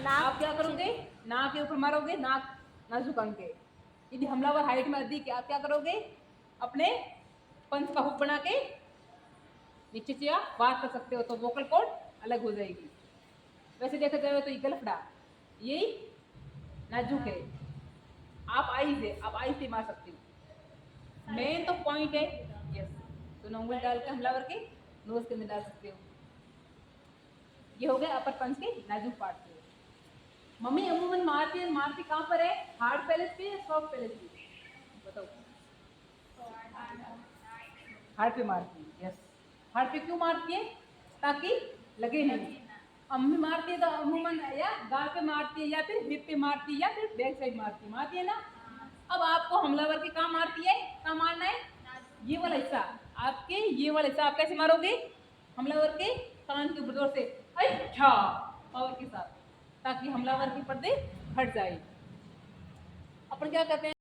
आप क्या करोगे, नाक के ऊपर मारोगे, नाक ना झुकाएंगे। यदि हमलावर हाइट में अधिक है, आप क्या करोगे, अपने पंच का हुक बना के नीचे से आप बात कर सकते हो, तो वोकल कॉर्ड अलग हो जाएगी। वैसे देखा जाए तो ये गलफड़ा, यही नाजुक है। आप आई से मार सकते हो। मेन तो पॉइंट है, यस, तो उंगली डाल के हमलावर के नोज के अंदर डाल सकते हो। ये हो गया अपर पंच के नाजुक पार्ट पे। मम्मी अमूमन मारती कहाँ पर है, हार्ड पैलेस पे या सॉफ्ट पैलेस पे, बताओ। हार्ड पे मारती है, यस। हार्ड पे क्यों मारती है, ताकि लगे नहीं। अम्मी मारती है तो अमूमन या गाल पे मारती है, या फिर हिप पे मारती है, या फिर बैक साइड मारती है ना। अब आपको हमलावर के कहाँ मारती है, कहाँ मारना है, ये वाला हिस्सा, आपके ये वाला हिस्सा आप कैसे मारोगे, हमलावर के कान के ऊपर जोर से, अच्छा, पावर के साथ, ताकि हमलावर के पर्दे हट जाए। अपन क्या करते हैं,